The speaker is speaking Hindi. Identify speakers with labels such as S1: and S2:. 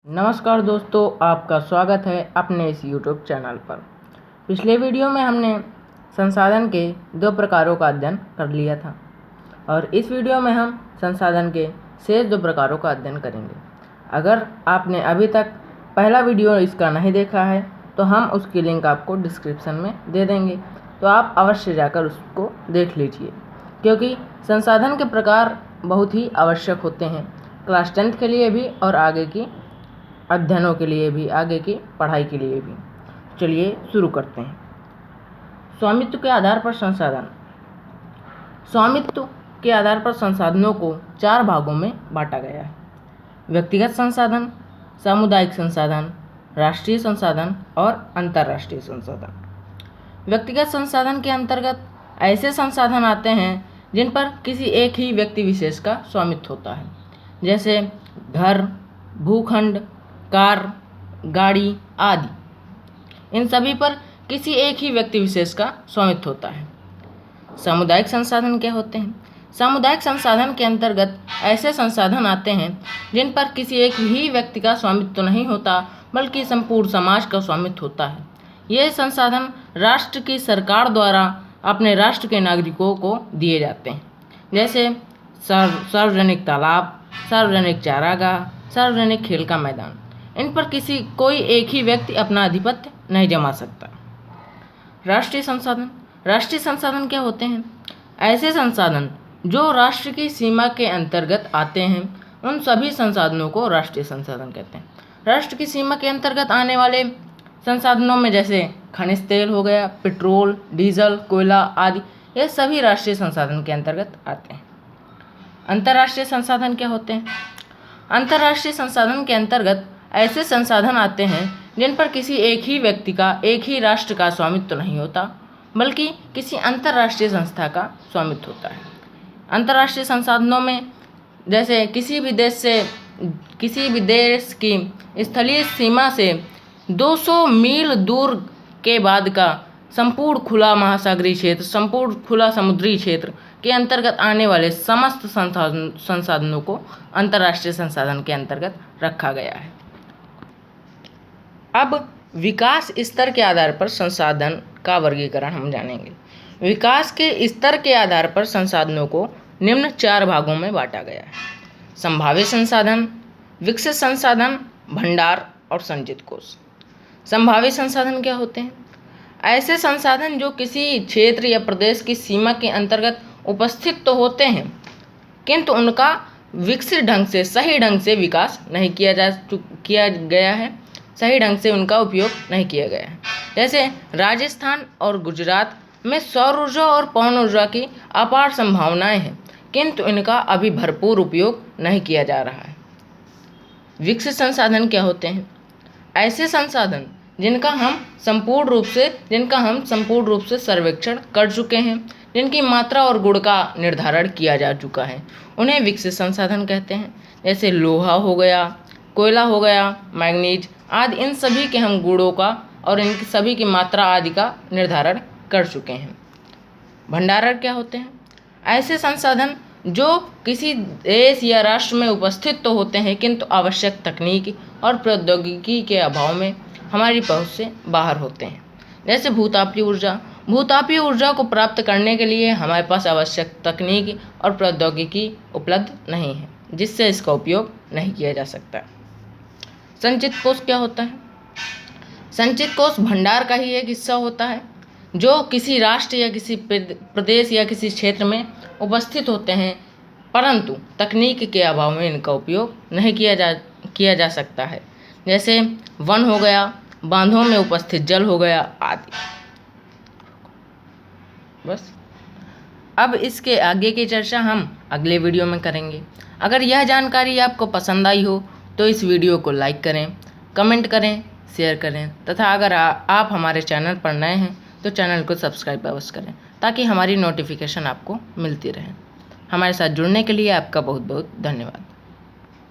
S1: नमस्कार दोस्तों, आपका स्वागत है अपने इस YouTube चैनल पर। पिछले वीडियो में हमने संसाधन के दो प्रकारों का अध्ययन कर लिया था और इस वीडियो में हम संसाधन के शेष दो प्रकारों का अध्ययन करेंगे। अगर आपने अभी तक पहला वीडियो इसका नहीं देखा है तो हम उसकी लिंक आपको डिस्क्रिप्शन में दे देंगे, तो आप अवश्य जाकर उसको देख लीजिए, क्योंकि संसाधन के प्रकार बहुत ही आवश्यक होते हैं क्लास 10th के लिए भी और आगे की अध्ययनों के लिए भी, आगे की पढ़ाई के लिए भी। चलिए शुरू करते हैं। स्वामित्व के आधार पर संसाधन। स्वामित्व के आधार पर संसाधनों को चार भागों में बांटा गया है: व्यक्तिगत संसाधन, सामुदायिक संसाधन, राष्ट्रीय संसाधन और अंतर्राष्ट्रीय संसाधन। व्यक्तिगत संसाधन के अंतर्गत ऐसे संसाधन आते हैं जिन पर किसी एक ही व्यक्ति विशेष का स्वामित्व होता है, जैसे घर, भूखंड, कार, गाड़ी आदि। इन सभी पर किसी एक ही व्यक्ति विशेष का स्वामित्व होता है। सामुदायिक संसाधन क्या होते हैं? सामुदायिक संसाधन के अंतर्गत ऐसे संसाधन आते हैं जिन पर किसी एक ही व्यक्ति का स्वामित्व नहीं होता, बल्कि संपूर्ण समाज का स्वामित्व होता है। ये संसाधन राष्ट्र की सरकार द्वारा अपने राष्ट्र के नागरिकों को दिए जाते हैं, जैसे सार्वजनिक तालाब, सार्वजनिक चारागाह, सार्वजनिक खेल का मैदान। इन पर कोई एक ही व्यक्ति अपना आधिपत्य नहीं जमा सकता। राष्ट्रीय संसाधन। राष्ट्रीय संसाधन क्या होते हैं? ऐसे संसाधन जो राष्ट्र की सीमा के अंतर्गत आते हैं, उन सभी संसाधनों को राष्ट्रीय संसाधन कहते हैं। राष्ट्र की सीमा के अंतर्गत आने वाले संसाधनों में जैसे खनिज तेल हो गया, पेट्रोल, डीजल, कोयला आदि, ये सभी राष्ट्रीय संसाधन के अंतर्गत आते हैं। अंतर्राष्ट्रीय संसाधन क्या होते हैं? अंतर्राष्ट्रीय संसाधन के अंतर्गत ऐसे संसाधन आते हैं जिन पर किसी एक ही व्यक्ति का, एक ही राष्ट्र का स्वामित्व नहीं होता, बल्कि किसी अंतर्राष्ट्रीय संस्था का स्वामित्व होता है। अंतर्राष्ट्रीय संसाधनों में जैसे किसी भी देश की स्थलीय सीमा से 200 मील दूर के बाद का संपूर्ण खुला महासागरीय क्षेत्र, संपूर्ण खुला समुद्री क्षेत्र के अंतर्गत आने वाले समस्त संसाधनों को अंतर्राष्ट्रीय संसाधन के अंतर्गत रखा गया है। अब विकास स्तर के आधार पर संसाधन का वर्गीकरण हम जानेंगे। विकास के स्तर के आधार पर संसाधनों को निम्न चार भागों में बांटा गया है: संभाव्य संसाधन, विकसित संसाधन, भंडार और संचित कोष। संभाव्य संसाधन क्या होते हैं? ऐसे संसाधन जो किसी क्षेत्र या प्रदेश की सीमा के अंतर्गत उपस्थित तो होते हैं, किंतु उनका विकसित ढंग से, सही ढंग से विकास नहीं किया गया है, सही ढंग से उनका उपयोग नहीं किया गया है। जैसे राजस्थान और गुजरात में सौर ऊर्जा और पवन ऊर्जा की अपार संभावनाएं हैं, किंतु इनका अभी भरपूर उपयोग नहीं किया जा रहा है। विकसित संसाधन क्या होते हैं? ऐसे संसाधन जिनका हम संपूर्ण रूप से सर्वेक्षण कर चुके हैं, जिनकी मात्रा और गुण का निर्धारण किया जा चुका है, उन्हें विकसित संसाधन कहते हैं। जैसे लोहा हो गया, कोयला हो गया, मैग्नीज आदि, इन सभी के हम गुणों का और इन सभी की मात्रा आदि का निर्धारण कर चुके हैं। भंडारण क्या होते हैं? ऐसे संसाधन जो किसी देश या राष्ट्र में उपस्थित तो होते हैं, किंतु आवश्यक तकनीक और प्रौद्योगिकी के अभाव में हमारी पहुंच से बाहर होते हैं। जैसे भूतापीय ऊर्जा। भूतापीय ऊर्जा को प्राप्त करने के लिए हमारे पास आवश्यक तकनीक और प्रौद्योगिकी उपलब्ध नहीं है, जिससे इसका उपयोग नहीं किया जा सकता। संचित कोष क्या होता है? संचित कोष भंडार का ही एक हिस्सा होता है जो किसी राष्ट्र या किसी प्रदेश या किसी क्षेत्र में उपस्थित होते हैं, परंतु तकनीक के अभाव में इनका उपयोग नहीं किया जा सकता है। जैसे वन हो गया, बांधों में उपस्थित जल हो गया आदि। बस, अब इसके आगे की चर्चा हम अगले वीडियो में करेंगे। अगर यह जानकारी आपको पसंद आई हो तो इस वीडियो को लाइक करें, कमेंट करें, शेयर करें तथा अगर आप हमारे चैनल पर नए हैं तो चैनल को सब्सक्राइब अवश्य करें, ताकि हमारी नोटिफिकेशन आपको मिलती रहे। हमारे साथ जुड़ने के लिए आपका बहुत बहुत धन्यवाद।